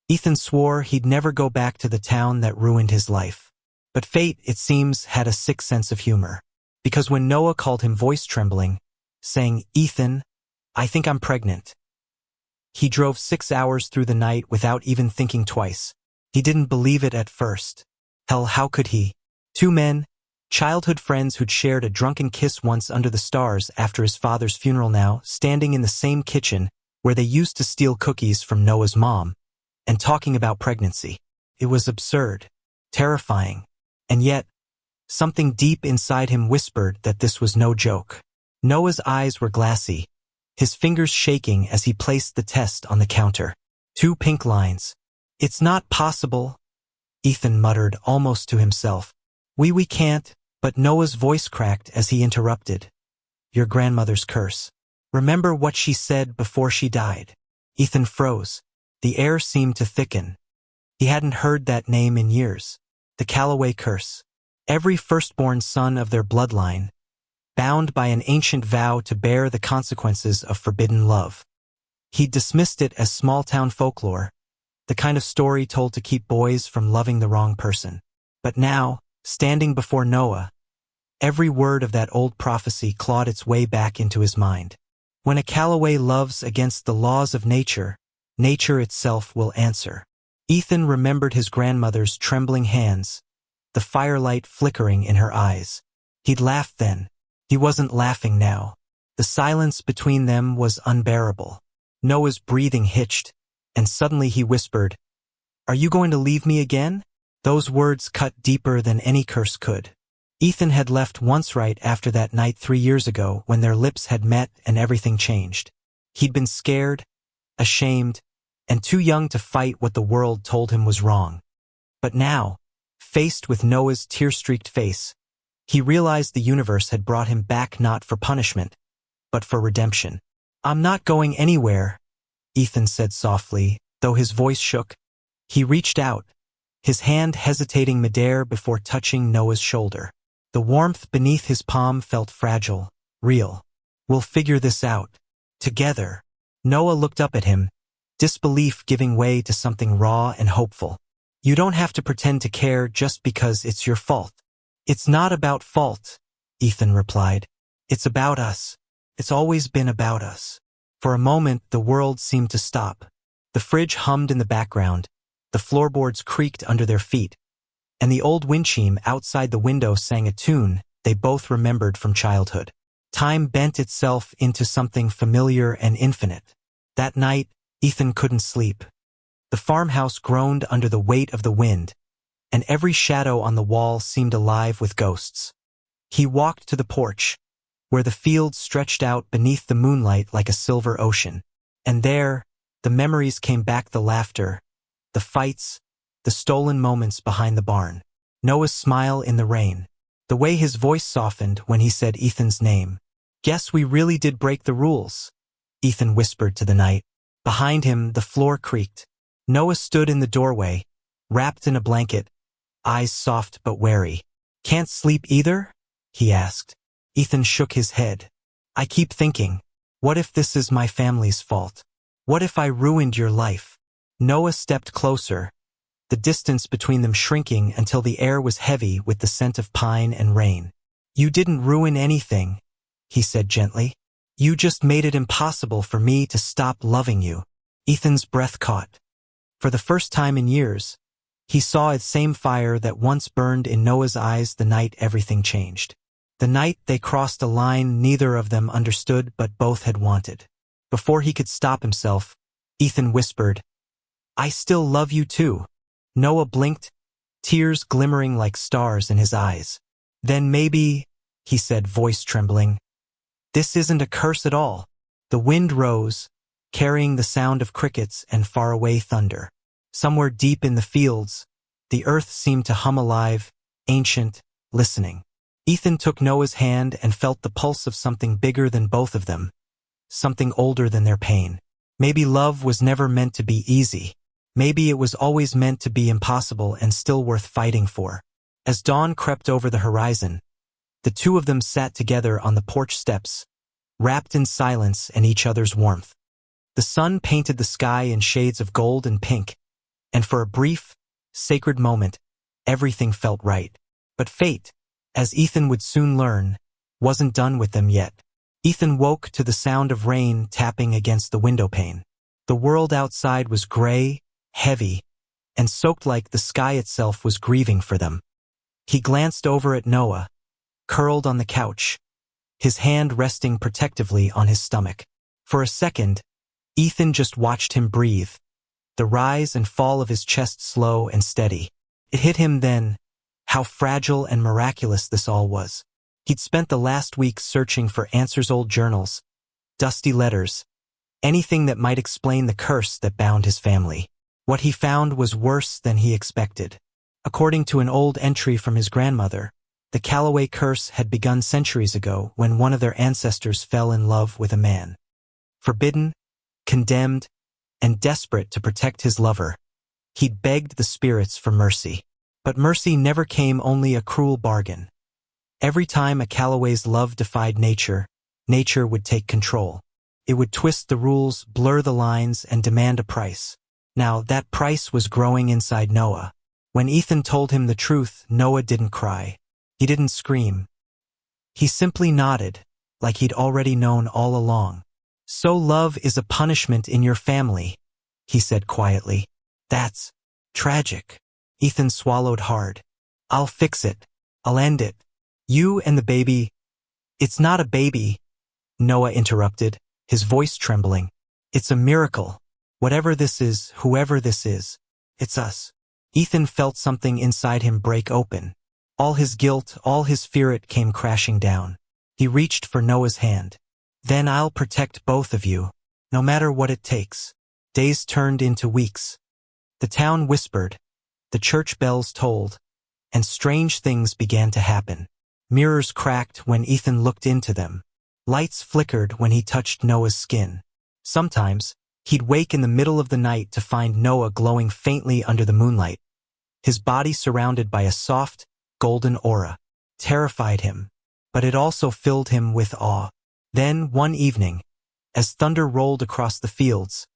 Ethan swore he'd never go back to the town that ruined his life. But fate, it seems, had a sick sense of humor. Because when Noah called him voice trembling, saying, "Ethan, I think I'm pregnant," he drove 6 hours through the night without even thinking twice. He didn't believe it at first. Hell, how could he? Two men, childhood friends who'd shared a drunken kiss once under the stars after his father's funeral, now standing in the same kitchen where they used to steal cookies from Noah's mom, and talking about pregnancy. It was absurd, terrifying, and yet, something deep inside him whispered that this was no joke. Noah's eyes were glassy, his fingers shaking as he placed the test on the counter. 2 pink lines. "It's not possible," Ethan muttered almost to himself. We can't," but Noah's voice cracked as he interrupted. "Your grandmother's curse. Remember what she said before she died?" Ethan froze. The air seemed to thicken. He hadn't heard that name in years. The Calloway curse. Every firstborn son of their bloodline, bound by an ancient vow to bear the consequences of forbidden love. He dismissed it as small-town folklore, the kind of story told to keep boys from loving the wrong person. But now, standing before Noah, every word of that old prophecy clawed its way back into his mind. When a Calloway loves against the laws of nature, nature itself will answer. Ethan remembered his grandmother's trembling hands, the firelight flickering in her eyes. He'd laughed then. He wasn't laughing now. The silence between them was unbearable. Noah's breathing hitched, and suddenly he whispered, "Are you going to leave me again?" Those words cut deeper than any curse could. Ethan had left once right after that night 3 years ago when their lips had met and everything changed. He'd been scared, ashamed, and too young to fight what the world told him was wrong. But now, faced with Noah's tear-streaked face, he realized the universe had brought him back not for punishment, but for redemption. "I'm not going anywhere," Ethan said softly, though his voice shook. He reached out, his hand hesitating midair before touching Noah's shoulder. The warmth beneath his palm felt fragile, real. "We'll figure this out. Together." Noah looked up at him, disbelief giving way to something raw and hopeful. "You don't have to pretend to care just because it's your fault." "It's not about fault," Ethan replied. "It's about us. It's always been about us." For a moment, the world seemed to stop. The fridge hummed in the background, the floorboards creaked under their feet, and the old wind chime outside the window sang a tune they both remembered from childhood. Time bent itself into something familiar and infinite. That night, Ethan couldn't sleep. The farmhouse groaned under the weight of the wind, and every shadow on the wall seemed alive with ghosts. He walked to the porch, where the fields stretched out beneath the moonlight like a silver ocean. And there, the memories came back, the laughter, the fights, the stolen moments behind the barn. Noah's smile in the rain, the way his voice softened when he said Ethan's name. "Guess we really did break the rules," Ethan whispered to the night. Behind him, the floor creaked. Noah stood in the doorway, wrapped in a blanket, eyes soft but wary. "Can't sleep either?" he asked. Ethan shook his head. "I keep thinking, what if this is my family's fault? What if I ruined your life?" Noah stepped closer, the distance between them shrinking until the air was heavy with the scent of pine and rain. "You didn't ruin anything," he said gently. "You just made it impossible for me to stop loving you." Ethan's breath caught. For the first time in years, he saw the same fire that once burned in Noah's eyes the night everything changed. The night they crossed a line neither of them understood but both had wanted. Before he could stop himself, Ethan whispered, "I still love you too." Noah blinked, tears glimmering like stars in his eyes. "Then maybe," he said, voice trembling, "this isn't a curse at all." The wind rose, carrying the sound of crickets and faraway thunder. Somewhere deep in the fields, the earth seemed to hum alive, ancient, listening. Ethan took Noah's hand and felt the pulse of something bigger than both of them, something older than their pain. Maybe love was never meant to be easy. Maybe it was always meant to be impossible and still worth fighting for. As dawn crept over the horizon, the two of them sat together on the porch steps, wrapped in silence and each other's warmth. The sun painted the sky in shades of gold and pink, and for a brief, sacred moment, everything felt right. But fate, as Ethan would soon learn, wasn't done with them yet. Ethan woke to the sound of rain tapping against the windowpane. The world outside was gray, heavy, and soaked like the sky itself was grieving for them. He glanced over at Noah, curled on the couch, his hand resting protectively on his stomach. For a second, Ethan just watched him breathe, the rise and fall of his chest slow and steady. It hit him then, how fragile and miraculous this all was. He'd spent the last week searching for answers, old journals, dusty letters, anything that might explain the curse that bound his family. What he found was worse than he expected. According to an old entry from his grandmother, the Calloway curse had begun centuries ago when one of their ancestors fell in love with a man. Forbidden, condemned, and desperate to protect his lover, he'd begged the spirits for mercy. But mercy never came, only a cruel bargain. Every time a Calloway's love defied nature, nature would take control. It would twist the rules, blur the lines, and demand a price. Now, that price was growing inside Noah. When Ethan told him the truth, Noah didn't cry. He didn't scream. He simply nodded, like he'd already known all along. "So love is a punishment in your family," he said quietly. "That's tragic." Ethan swallowed hard. "I'll fix it. I'll end it. You and the baby—" "It's not a baby," Noah interrupted, his voice trembling. "It's a miracle. Whatever this is, whoever this is, it's us." Ethan felt something inside him break open. All his guilt, all his fear came crashing down. He reached for Noah's hand. "Then I'll protect both of you, no matter what it takes." Days turned into weeks. The town whispered, the church bells tolled, and strange things began to happen. Mirrors cracked when Ethan looked into them. Lights flickered when he touched Noah's skin. Sometimes, he'd wake in the middle of the night to find Noah glowing faintly under the moonlight, his body surrounded by a soft, golden aura. Terrified him, but it also filled him with awe. Then, one evening, as thunder rolled across the fields,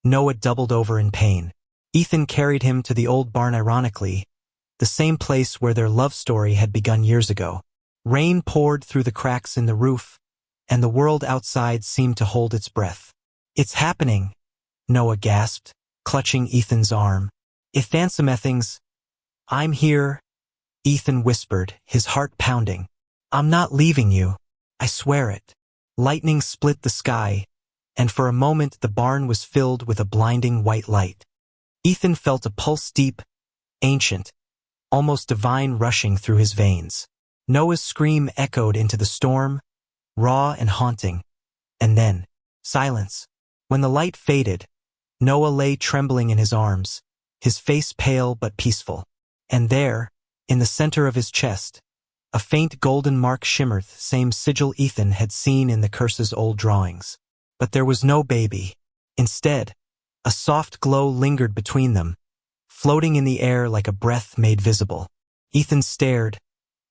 Noah doubled over in pain. Ethan carried him to the old barn, ironically, the same place where their love story had begun years ago. Rain poured through the cracks in the roof, and the world outside seemed to hold its breath. "It's happening," Noah gasped, clutching Ethan's arm. "Ethansomethings, I'm here," Ethan whispered, his heart pounding. "I'm not leaving you. I swear it." Lightning split the sky, and for a moment the barn was filled with a blinding white light. Ethan felt a pulse deep, ancient, almost divine rushing through his veins. Noah's scream echoed into the storm, raw and haunting. And then, silence. When the light faded, Noah lay trembling in his arms, his face pale but peaceful. And there, in the center of his chest, a faint golden mark shimmered, same sigil Ethan had seen in the curse's old drawings. But there was no baby. Instead, a soft glow lingered between them, floating in the air like a breath made visible. Ethan stared,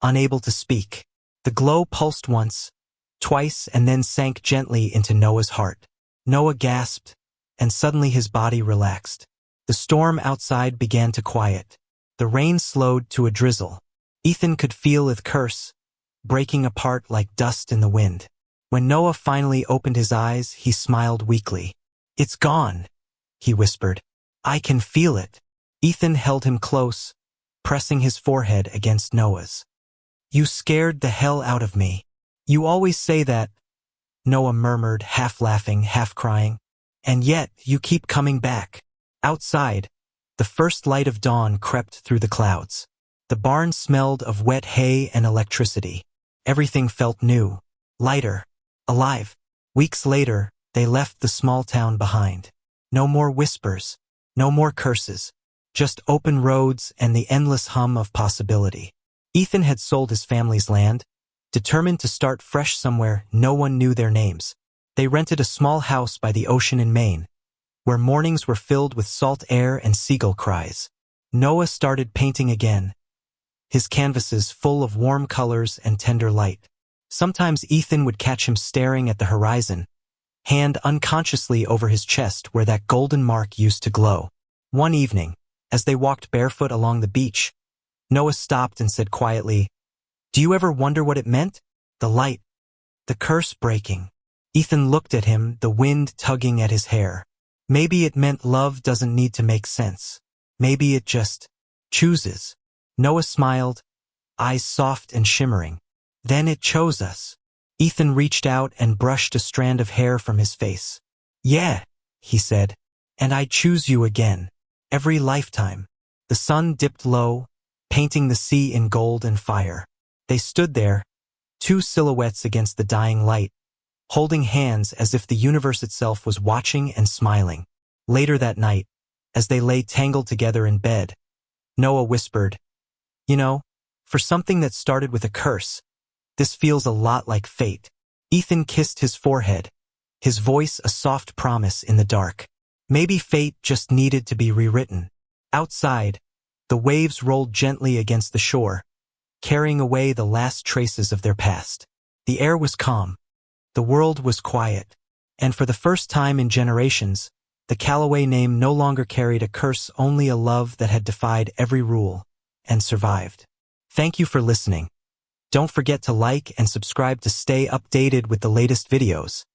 unable to speak. The glow pulsed once, twice, and then sank gently into Noah's heart. Noah gasped, and suddenly his body relaxed. The storm outside began to quiet. The rain slowed to a drizzle. Ethan could feel the curse, breaking apart like dust in the wind. When Noah finally opened his eyes, he smiled weakly. "It's gone," he whispered. "I can feel it." Ethan held him close, pressing his forehead against Noah's. "You scared the hell out of me. You always say that," Noah murmured, half laughing, half crying. "And yet, you keep coming back." Outside, the first light of dawn crept through the clouds. The barn smelled of wet hay and electricity. Everything felt new, lighter, alive. Weeks later, they left the small town behind. No more whispers, no more curses, just open roads and the endless hum of possibility. Ethan had sold his family's land, determined to start fresh somewhere no one knew their names. They rented a small house by the ocean in Maine, where mornings were filled with salt air and seagull cries. Noah started painting again, his canvases full of warm colors and tender light. Sometimes Ethan would catch him staring at the horizon, hand unconsciously over his chest where that golden mark used to glow. One evening, As they walked barefoot along the beach, Noah stopped and said quietly, "Do you ever wonder what it meant? The light, the curse breaking." Ethan looked at him, the wind tugging at his hair. Maybe it meant love doesn't need to make sense. Maybe it just chooses. Noah smiled, eyes soft and shimmering. Then it chose us. Ethan reached out and brushed a strand of hair from his face. "Yeah," he said, "and I choose you again. Every lifetime." The sun dipped low, painting the sea in gold and fire. They stood there, two silhouettes against the dying light, holding hands as if the universe itself was watching and smiling. Later that night, as they lay tangled together in bed, Noah whispered, "You know, for something that started with a curse, this feels a lot like fate." Ethan kissed his forehead, his voice a soft promise in the dark. Maybe fate just needed to be rewritten. Outside, the waves rolled gently against the shore, carrying away the last traces of their past. The air was calm. The world was quiet. And for the first time in generations, the Callaway name no longer carried a curse, only a love that had defied every rule and survived. Thank you for listening. Don't forget to like and subscribe to stay updated with the latest videos.